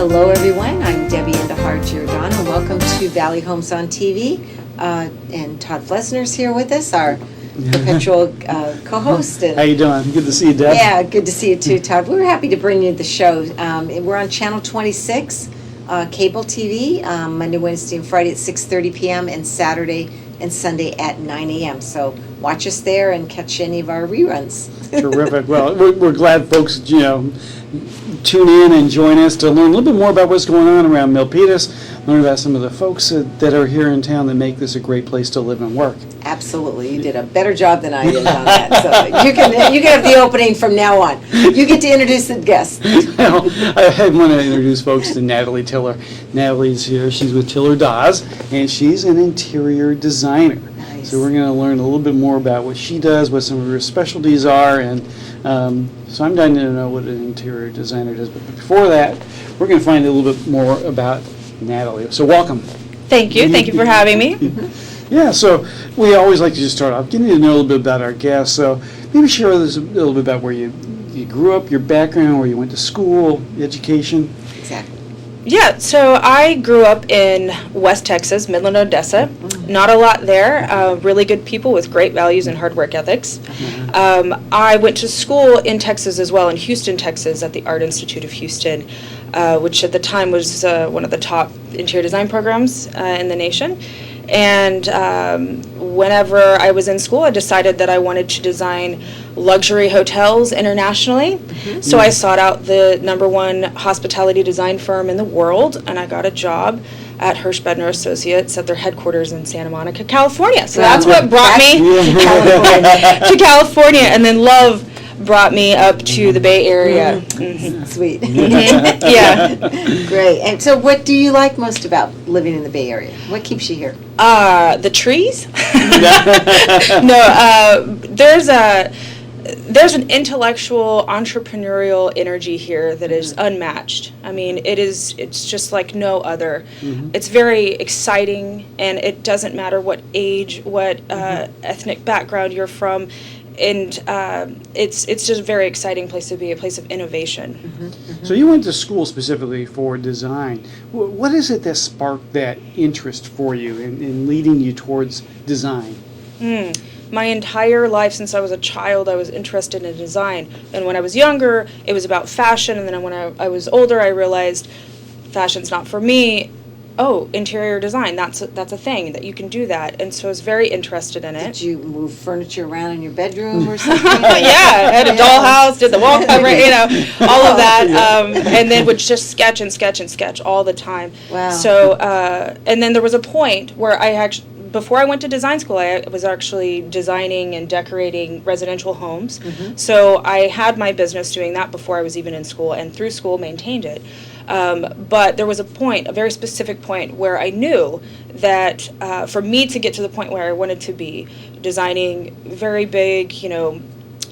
Hello everyone, I'm Debbie Endahar Giordano. Welcome to Valley Homes on TV. And Todd Flesner's here with us, our perpetual co-host. How you doing? Good to see you, Deb. Yeah, good to see you too, Todd. We're happy to bring you the show. We're on Channel 26, cable TV, Monday, Wednesday, and Friday at 6:30 p.m. and Saturday and Sunday at 9 a.m. So watch us there and catch any of our reruns. Terrific. Well, we're glad folks, tune in and join us to learn a little bit more about what's going on around Milpitas, learn about some of the folks that are here in town that make this a great place to live and work. Absolutely. You did a better job than I did on that. So you can have the opening from now on. You get to introduce the guests. Well, I want to introduce folks to Natalie Tiller. Natalie's here. She's with Tiller Dawes, and she's an interior designer. Nice. So we're going to learn a little bit more about what she does, what some of her specialties are, and so I'm dying to know what an interior designer does. But before that, we're going to find a little bit more about Natalie. So welcome. Thank you. Thank you for having me. Yeah, so we always like to just start off getting to know a little bit about our guests. So maybe share with us a little bit about where you grew up, your background, where you went to school, education. Exactly. Yeah, so I grew up in West Texas, Midland, Odessa. Not a lot there. Really good people with great values and hard work ethics. I went to school in Texas as well, in Houston, Texas, at the Art Institute of Houston, which at the time was one of the top interior design programs in the nation. And whenever I was in school, I decided that I wanted to design luxury hotels internationally. So I sought out the #1 hospitality design firm in the world, and I got a job at Hirsch Bedner Associates at their headquarters in Santa Monica, California. So that's what brought me to California, and then love brought me up to the Bay Area. Sweet. Yeah. Great. And so what do you like most about living in the Bay Area? What keeps you here? The trees. No, there's an intellectual, entrepreneurial energy here that is unmatched. I mean, it's just like no other. It's very exciting, and it doesn't matter what age, what ethnic background you're from. And it's just a very exciting place to be, a place of innovation. So you went to school specifically for design. What is it that sparked that interest for you in leading you towards design? My entire life since I was a child, I was interested in design. And when I was younger, it was about fashion. And then when I was older, I realized fashion's not for me. Oh, interior design, that's a thing, that you can do that. And so I was very interested in it. Did you move furniture around in your bedroom or something? Yeah, I had a dollhouse, did the wall cover, all of that. And then would just sketch and sketch and sketch all the time. Wow. So, and then there was a point where before I went to design school, I was actually designing and decorating residential homes. So I had my business doing that before I was even in school, and through school maintained it. But there was a very specific point where I knew that for me to get to the point where I wanted to be designing very big,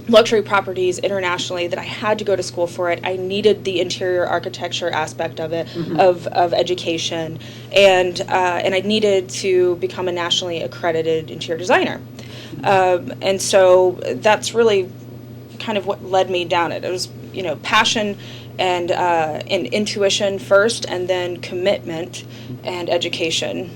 luxury properties internationally, that I had to go to school for it. I needed the interior architecture aspect of it, of education, and I needed to become a nationally accredited interior designer. And so that's really kind of what led me down it. It was, passion and intuition first, and then commitment and education.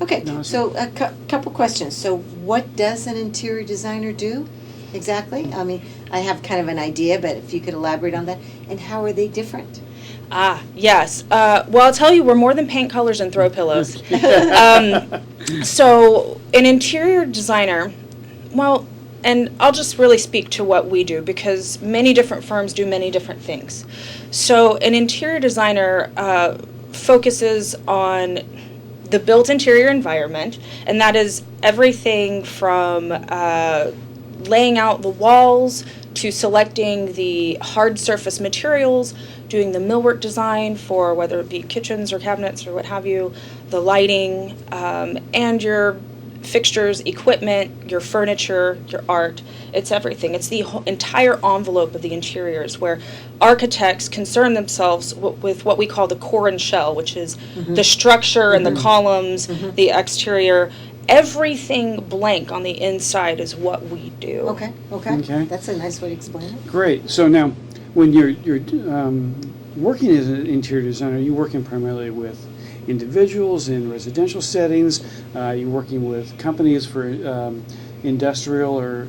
Okay, so a couple questions. So what does an interior designer do exactly? I mean, I have kind of an idea, but if you could elaborate on that. And how are they different? Yes. Well, I'll tell you, we're more than paint colors and throw pillows. So an interior designer, and I'll just really speak to what we do, because many different firms do many different things. So an interior designer focuses on the built interior environment, and that is everything from laying out the walls to selecting the hard surface materials, doing the millwork design for whether it be kitchens or cabinets or what have you, the lighting, and your fixtures, equipment, your furniture, your art. It's everything. It's the entire envelope of the interiors, where architects concern themselves with what we call the core and shell, which is the structure and the columns, the exterior. Everything blank on the inside is what we do. Okay. That's a nice way to explain it. Great. So now, when you're working as an interior designer, you're working primarily with individuals in residential settings. You're working with companies for industrial or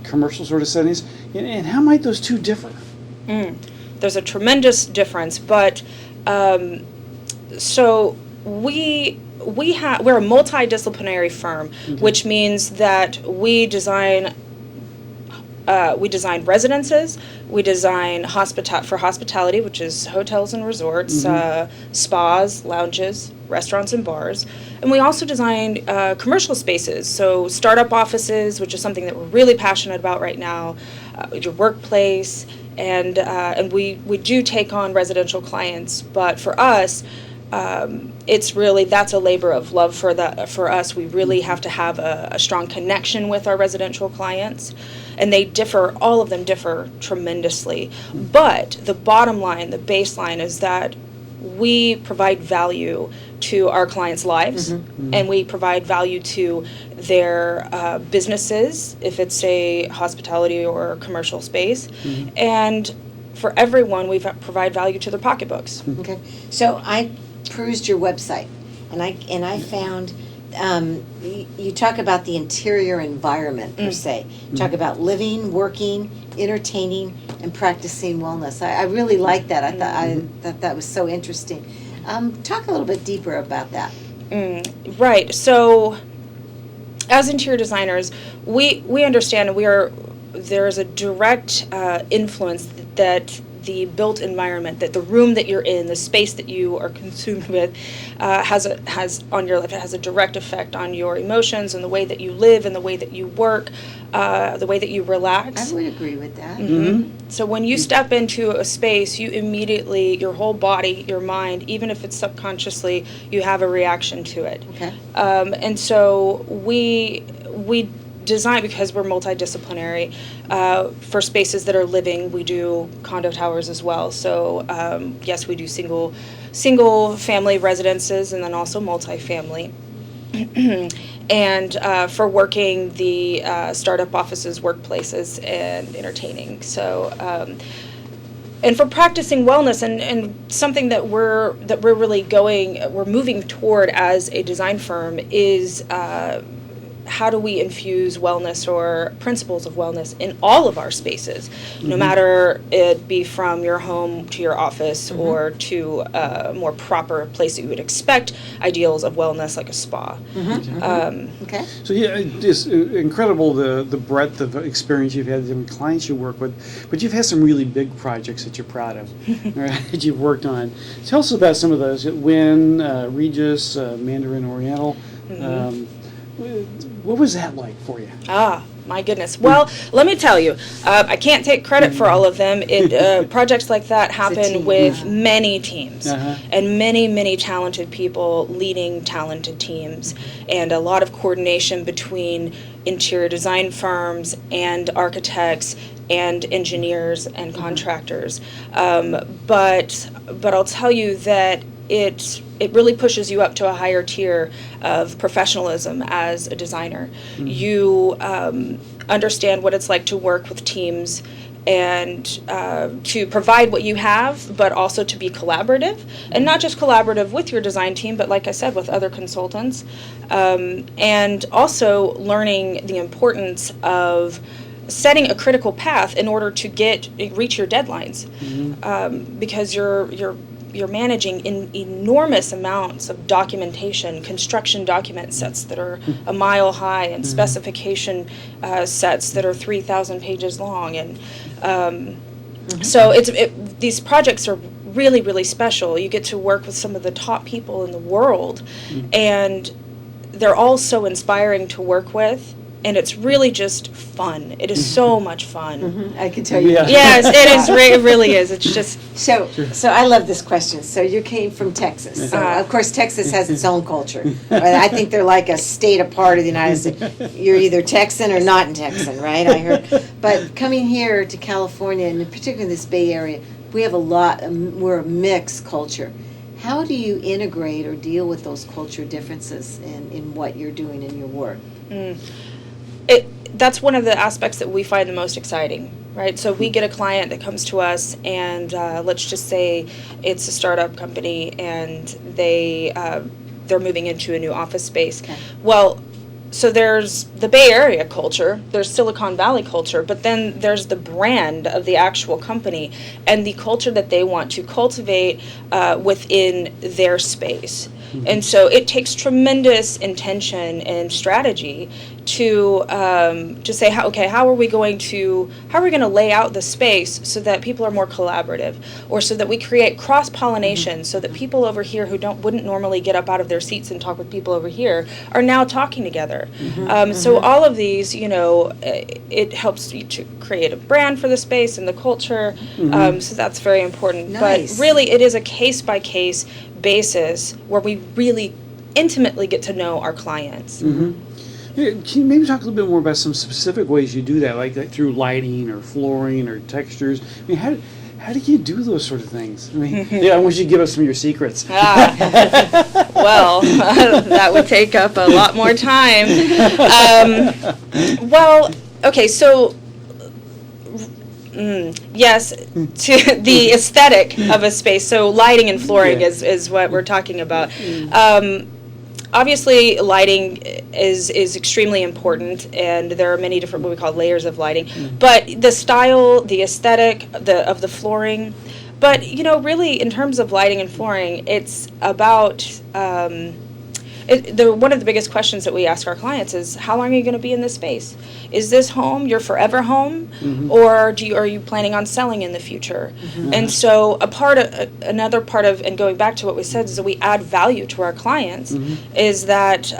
commercial sort of settings. And how might those two differ? There's a tremendous difference, but so we're a multidisciplinary firm, which means that we design residences, we design for hospitality, which is hotels and resorts, spas, lounges, restaurants and bars, and we also design commercial spaces, so startup offices, which is something that we're really passionate about right now, your workplace, and we do take on residential clients, but for us, it's really, that's a labor of love for us. We really have to have a strong connection with our residential clients, and all of them differ tremendously. But the bottom line, the baseline is that we provide value to our clients' lives, and we provide value to their businesses, if it's a hospitality or commercial space, and for everyone, we provide value to their pocketbooks. Okay, so I perused your website, and I found you talk about the interior environment per se. You talk about living, working, entertaining, and practicing wellness. I really like that. I thought that was so interesting. Talk a little bit deeper about that. Right. So, as interior designers, we understand, and there's a direct influence that the built environment, that the room that you're in, the space that you are consumed with, has on your life. It has a direct effect on your emotions and the way that you live and the way that you work, the way that you relax. I would agree with that. So when you step into a space, you immediately, your whole body, your mind, even if it's subconsciously, you have a reaction to it. Okay. And so we design, because we're multidisciplinary, for spaces that are living. We do condo towers as well. So yes, we do single family residences, and then also multifamily. And for working, the startup offices, workplaces, and entertaining. So and for practicing wellness, and something that we're moving toward as a design firm is how do we infuse wellness or principles of wellness in all of our spaces, no matter it be from your home to your office or to a more proper place that you would expect ideals of wellness, like a spa. Okay. So yeah, it's incredible the breadth of experience you've had, the different clients you work with, but you've had some really big projects that you're proud of, right, that you've worked on. Tell us about some of those. Wynn, Regis, Mandarin Oriental. What was that like for you? My goodness. Well, let me tell you, I can't take credit for all of them. Projects like that happen with many teams and many, many talented people leading talented teams, and a lot of coordination between interior design firms and architects and engineers and contractors. But I'll tell you that it really pushes you up to a higher tier of professionalism as a designer. You understand what it's like to work with teams and to provide what you have, but also to be collaborative, and not just collaborative with your design team, but like I said, with other consultants, and also learning the importance of setting a critical path in order to reach your deadlines, because you're managing enormous amounts of documentation, construction document sets that are a mile high, and specification sets that are 3,000 pages long, and so these projects are really, really special. You get to work with some of the top people in the world, and they're all so inspiring to work with. And it's really just fun. It is so much fun. I can tell you. Yeah. Yes, it is. It really is. It's just So I love this question. So you came from Texas. So of course, Texas has its own culture. I think they're like a state apart of the United States. You're either Texan or not Texan, right? I heard. But coming here to California, and particularly in this Bay Area, we have we're a mixed culture. How do you integrate or deal with those culture differences in what you're doing in your work? that's one of the aspects that we find the most exciting, right? So we get a client that comes to us, and let's just say it's a startup company, and they're moving into a new office space. Okay. Well, so there's the Bay Area culture, there's Silicon Valley culture, but then there's the brand of the actual company and the culture that they want to cultivate within their space. And so it takes tremendous intention and strategy to say, how are we going to lay out the space so that people are more collaborative, or so that we create cross pollination, so that people over here who wouldn't normally get up out of their seats and talk with people over here are now talking together. So all of these, it helps you to create a brand for the space and the culture. So that's very important. Nice. But really, it is a case by case basis where we really intimately get to know our clients. Yeah, can you maybe talk a little bit more about some specific ways you do that, like through lighting or flooring or textures? I mean, how do you do those sort of things? I mean, I want you to give us some of your secrets. Well, that would take up a lot more time. Okay, so yes, to the aesthetic of a space. So lighting and flooring is what we're talking about. Obviously, lighting is extremely important, and there are many different what we call layers of lighting. But the style, the aesthetic of the flooring. But really, in terms of lighting and flooring, it's about one of the biggest questions that we ask our clients is, how long are you going to be in this space? Is this home your forever home, or are you planning on selling in the future? And so another part of, and going back to what we said, is that we add value to our clients, is that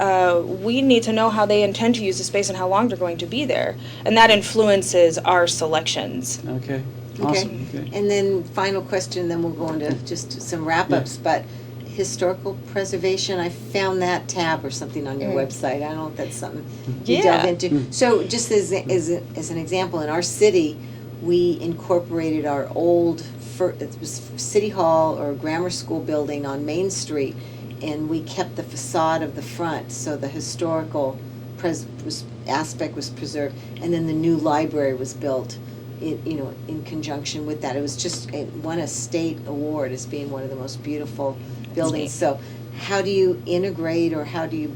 we need to know how they intend to use the space and how long they're going to be there, and that influences our selections. Okay. Okay. Awesome. Okay. And then final question, then we'll go into just some wrap-ups, but historical preservation, I found that tab or something on your website. I don't know if that's something you delve into. So just as an example, in our city, we incorporated our old, it was City Hall or Grammar School building on Main Street, and we kept the facade of the front, so the historical aspect was preserved, and then the new library was built in conjunction with that. It was just, it won a state award as being one of the most beautiful buildings. So how do you integrate, or how do you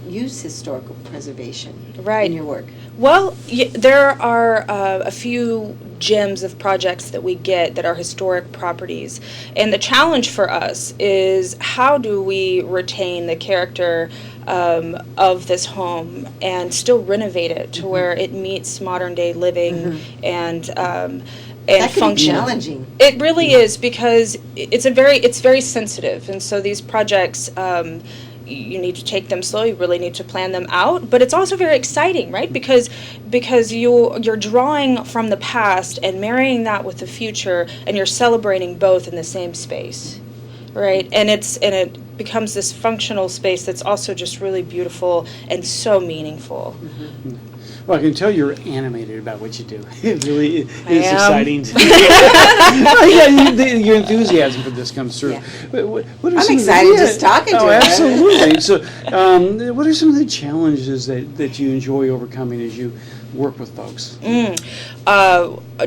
use historical preservation in your work? Well, there are a few gems of projects that we get that are historic properties. And the challenge for us is, how do we retain the character of this home and still renovate it to where it meets modern day living and that can function. be challenging. It really is, because it's very sensitive, and so these projects, you need to take them slow. You really need to plan them out, but it's also very exciting, right? Because you're drawing from the past and marrying that with the future, and you're celebrating both in the same space, right? And it becomes this functional space that's also just really beautiful and so meaningful. Well, I can tell you're animated about what you do. It really is am. exciting. Your enthusiasm for this comes through. Yeah. What are I'm some of excited just talking to Oh, her. absolutely. So, what are some of the challenges that you enjoy overcoming as you work with folks?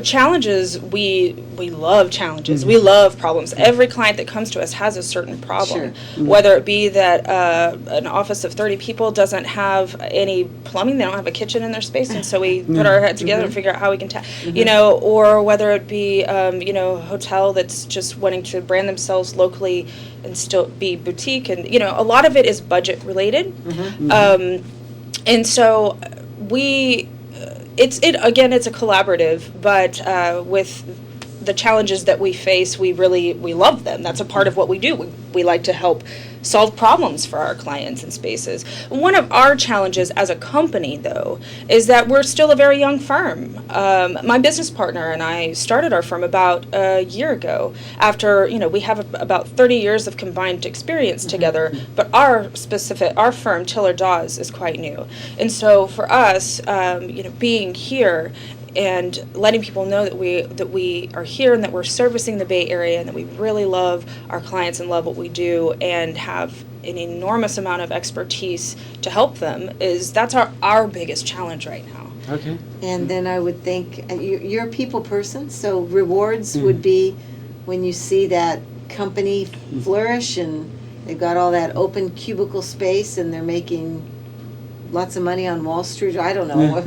Challenges, we love challenges. We love problems. Every client that comes to us has a certain problem. Sure. Whether it be that an office of 30 people doesn't have any plumbing, they don't have a kitchen in their space, and so we put our heads together and figure out how we can, or whether it be, a hotel that's just wanting to brand themselves locally and still be boutique, and, a lot of it is budget related. And so it's a collaborative, but with the challenges that we face, we love them. That's a part of what we do. We like to help solve problems for our clients and spaces. One of our challenges as a company, though, is that we're still a very young firm. My business partner and I started our firm about a year ago, after, we have about 30 years of combined experience together, but our firm, Tiller Dawes, is quite new. And so for us, being here and letting people know that we are here and that we're servicing the Bay Area and that we really love our clients and love what we do and have an enormous amount of expertise to help them, that's our biggest challenge right now. Okay. And then I would think, you're a people person, so rewards would be when you see that company flourish and they've got all that open cubicle space and they're making lots of money on Wall Street. I don't know.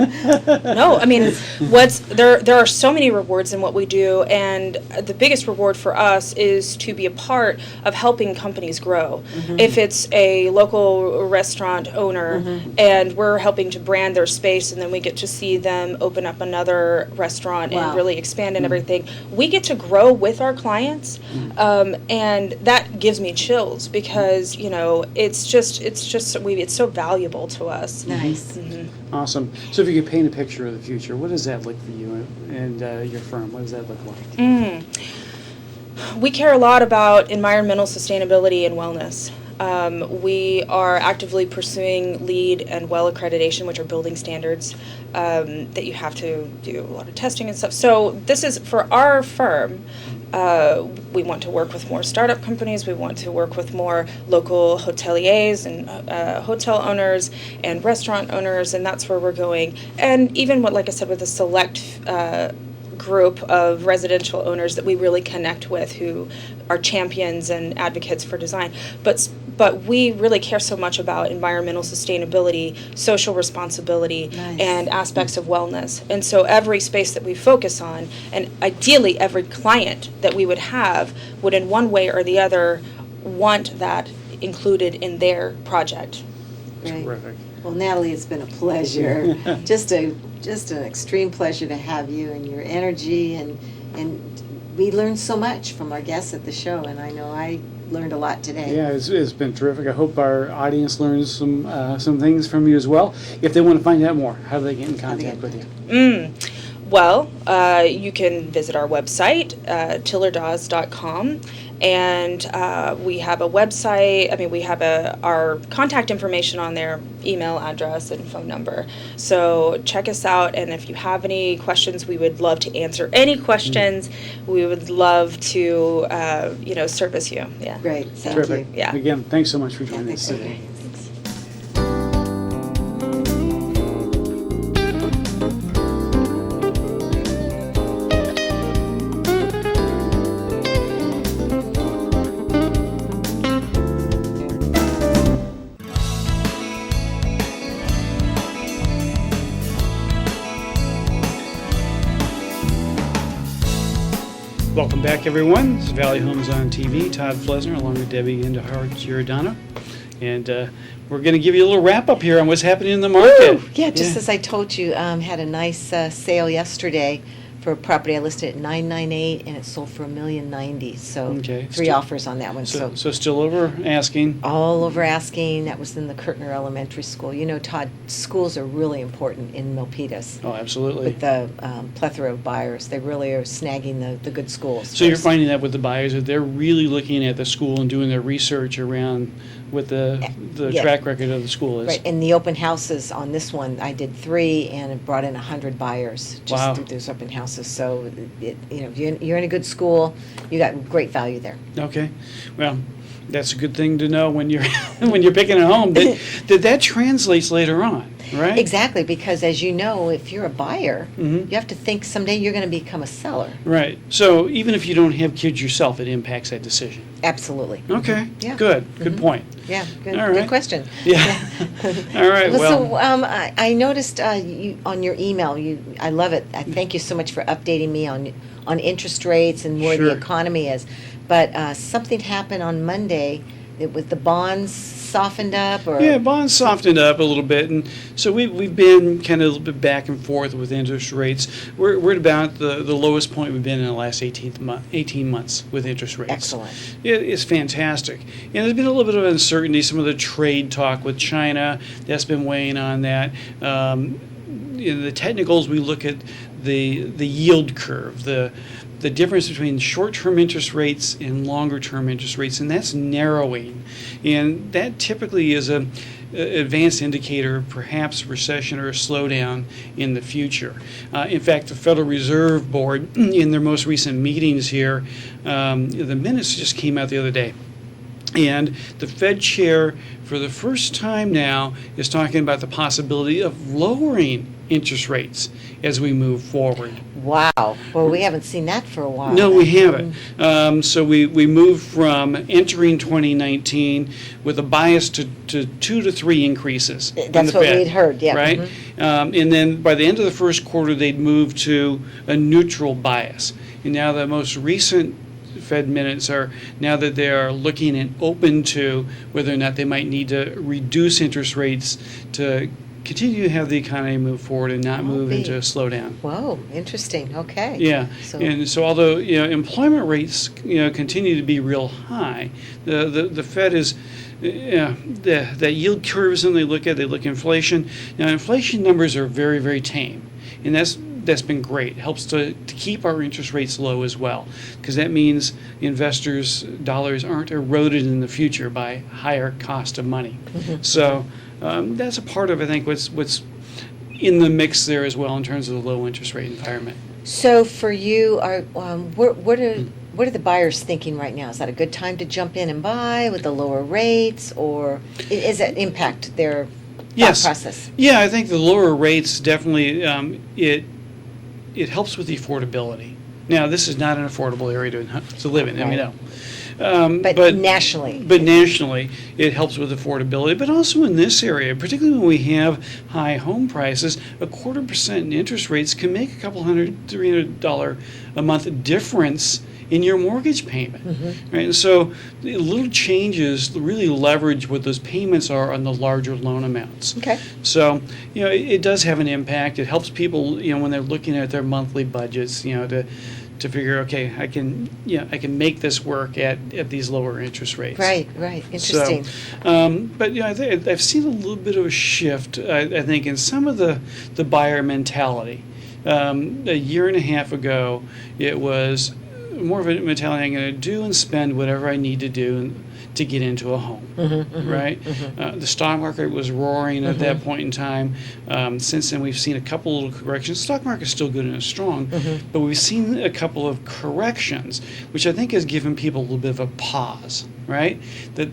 No, I mean, there are so many rewards in what we do, and the biggest reward for us is to be a part of helping companies grow. If it's a local restaurant owner and we're helping to brand their space, and then we get to see them open up another restaurant Wow. and really expand and everything, we get to grow with our clients, and that gives me chills because it's so valuable to us. Nice. Awesome. So if you could paint a picture of the future, what does that look for you and your firm? What does that look like? We care a lot about environmental sustainability and wellness. We are actively pursuing LEED and WELL accreditation, which are building standards that you have to do a lot of testing and stuff. So this is, for our firm, we want to work with more startup companies. We want to work with more local hoteliers and hotel owners and restaurant owners, and that's where we're going. And even like I said, with a select group of residential owners that we really connect with, who are champions and advocates for design. But we really care so much about environmental sustainability, social responsibility, Nice. and aspects of wellness. And so every space that we focus on, and ideally every client that we would have, would in one way or the other want that included in their project. Great. Terrific. Well, Natalie, it's been a pleasure. just an extreme pleasure to have you and your energy, and we learned so much from our guests at the show, and I know I learned a lot today. Yeah, it's been terrific. I hope our audience learns some things from you as well. If they want to find out more, how do they get in contact with you? Well, you can visit our website, tillerdawes.com, and we have a website. I mean, we have our contact information on there, email address and phone number. So check us out, and if you have any questions, we would love to answer any questions. We would love to, service you. Yeah. Great. Thank Terrific. you. Yeah. Again, thanks so much for Yeah, joining thanks us for today. being here. Thanks. Welcome back, everyone. This is Valley Homes on TV. Todd Flesner along with Debbie Giordano. And we're going to give you a little wrap-up here on what's happening in the market. Yeah, just as I told you, had a nice sale yesterday for a property I listed at $998, and it sold for $1,090,000. So Okay. three offers on that one. So still over asking. All over asking. That was in the Kirtner Elementary School. You know, Todd, schools are really important in Milpitas. Oh, absolutely. With the plethora of buyers, they really are snagging the good schools. So you're first. finding that with the buyers, that they're really looking at the school and doing their research around what the Yeah. track record of the school is. Right, and the open houses on this one, I did 3, and it brought in 100 buyers just Wow. through those open houses. So, you're in a good school, you got great value there. Okay, well, that's a good thing to know when you're when you're picking a home. That translates later on, right? Exactly, because as you know, if you're a buyer, Mhm. you have to think someday you're going to become a seller. Right. So even if you don't have kids yourself, it impacts that decision. Absolutely. Okay. Yeah. Good. Good Mhm. point. Yeah, good, All right. good question. Yeah. All right. Well. So I noticed you, on your email, I love it. I thank you so much for updating me on interest rates and where the Sure. economy is. But something happened on Monday with the bonds softened up, or Yeah, bonds softened up a little bit, and so we've been kind of a little bit back and forth with interest rates. We're at about the lowest point we've been in the last 18 months with interest rates. Excellent. It's fantastic. And there's been a little bit of uncertainty, some of the trade talk with China, that's been weighing on that. In the technicals, we look at the yield curve, the difference between short-term interest rates and longer-term interest rates, and that's narrowing. And that typically is an advanced indicator of perhaps recession or a slowdown in the future. In fact, the Federal Reserve Board, in their most recent meetings here, the minutes just came out the other day. And the Fed chair, for the first time now, is talking about the possibility of lowering interest rates as we move forward. Wow. Well, we haven't seen that for a while. No, we haven't. So we moved from entering 2019 with a bias to 2 to 3 increases. in That's the what Fed, we'd heard, yeah. Right? And then by the end of the first quarter, they'd moved to a neutral bias. And now the most recent Fed minutes are now that they are looking and open to whether or not they might need to reduce interest rates to continue to have the economy move forward and not move be. into a slowdown. Whoa, interesting, okay. Yeah, So- and so although employment rates continue to be real high, the Fed is the yield curve is something they look at. They look at inflation. Now inflation numbers are very, very tame, and that's been great. It helps to keep our interest rates low as well, because that means investors' dollars aren't eroded in the future by higher cost of money. So that's a part of, I think, what's in the mix there as well in terms of the low interest rate environment. So for you, what are the buyers thinking right now? Is that a good time to jump in and buy with the lower rates, or is it impact their thought process? Yeah, I think the lower rates definitely it helps with the affordability. Now, this is not an affordable area to live in, we Right. know. But nationally. But nationally, it helps with affordability. But also in this area, particularly when we have high home prices, 0.25% in interest rates can make a couple $300 a month difference in your mortgage payment. Right? And so the little changes really leverage what those payments are on the larger loan amounts. Okay. So, it does have an impact. It helps people, when they're looking at their monthly budgets, to figure, okay, I can make this work at these lower interest rates. Right, interesting. So, but I've seen a little bit of a shift, I think, in some of the buyer mentality. A year and a half ago, it was more of a mentality: I'm going to do and spend whatever I need to do to get into a home, right? The stock market was roaring at that point in time. Since then, we've seen a couple little corrections. The stock market's still good and strong, but we've seen a couple of corrections, which I think has given people a little bit of a pause, right? That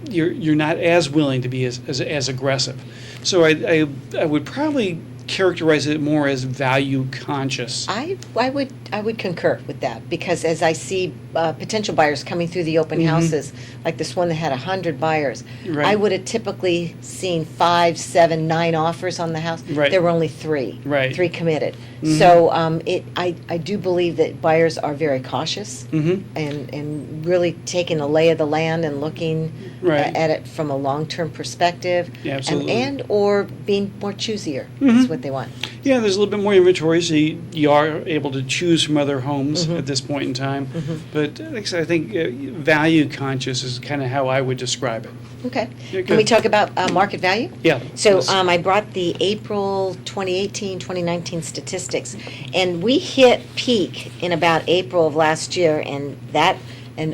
you're not as willing to be as aggressive. So I would probably characterize it more as value conscious. I would concur with that, because as I see potential buyers coming through the open houses, like this one that had 100 buyers, Right. I would have typically seen 5, 7, 9 offers on the house. Right. There were only 3. Right. 3 committed. So I do believe that buyers are very cautious and really taking a lay of the land and looking Right. at it from a long-term perspective. Yeah, absolutely. And or being more choosier is what they want. Yeah, there's a little bit more inventory, so you are able to choose from other homes at this point in time. But like I said, I think value conscious is kind of how I would describe it. Okay. Yeah, Can we good. talk about market value? Yeah. So let's- I brought the April 2018, 2019 statistics, and we hit peak in about April of last year, and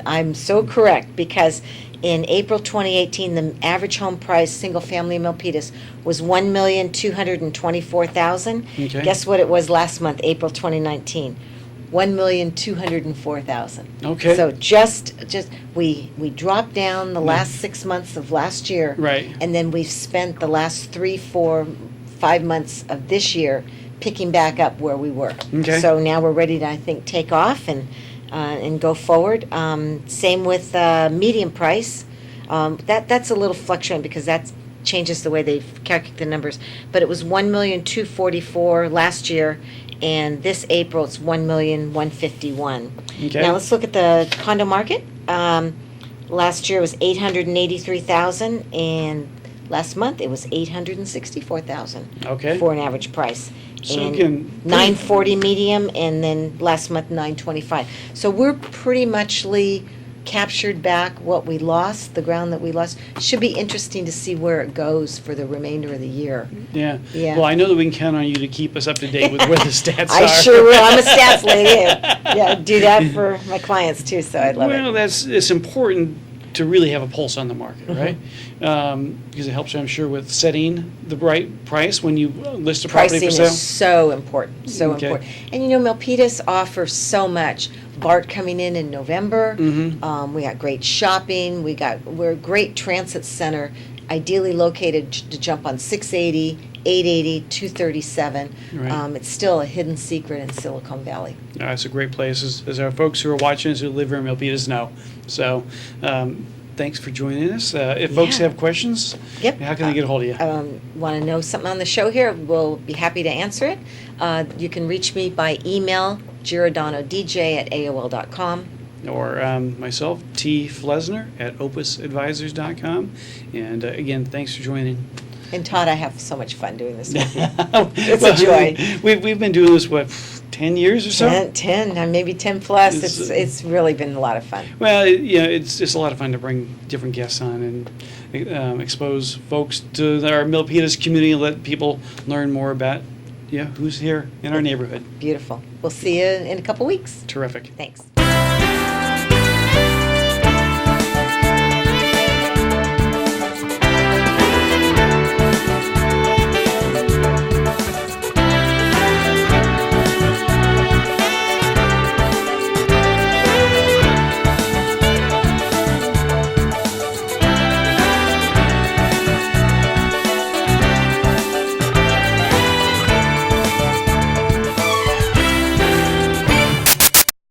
I'm so correct, because in April 2018, the average home price, single-family in Milpitas, was $1,224,000. Okay. Guess what it was last month, April 2019? $1,204,000. Okay. So just we dropped down the last 6 months of last year. Right. And then we've spent the last 3, 4, 5 months of this year picking back up where we were. Okay. So now we're ready to, I think, take off and go forward. Same with median price. That's a little fluctuating because that changes the way they calculate the numbers. But it was $1,244,000 last year, and this April it's $1,151,000. Okay. Now let's look at the condo market. Last year was $883,000, and last month it was $864,000 Okay. for an average price. So And again, $940 medium, and then last month $925. So we're pretty muchly captured back what we lost, the ground that we lost. Should be interesting to see where it goes for the remainder of the year. Yeah. Yeah. Well, I know that we can count on you to keep us up to date with where the stats are. I sure will. I'm a stats lady. Yeah, I do that for my clients too, so I love Well, it. it's important to really have a pulse on the market, right? Because it helps, I'm sure, with setting the right price when you list a property Pricing for sale. is so important, so Okay. important. And Milpitas offers so much. BART coming in November. We got great shopping. We're a great transit center, ideally located to jump on 680, 880, 237. Right. It's still a hidden secret in Silicon Valley. It's a great place, as our folks who are watching us who live here in Milpitas know. So, thanks for joining us. If folks Yeah. have questions, Yep. how can they get a hold of you? Want to know something on the show here? We'll be happy to answer it. You can reach me by email, giordanodj@aol.com. Or myself, T. Flesner at opusadvisors.com. And again, thanks for joining. And Todd, I have so much fun doing this with you. It's a joy. We've been doing this, 10 years or so? 10, maybe 10 plus. It's, It's really been a lot of fun. Well, it's just a lot of fun to bring different guests on and expose folks to our Milpitas community and let people learn more about who's here in our neighborhood. Beautiful. We'll see you in a couple weeks. Terrific. Thanks.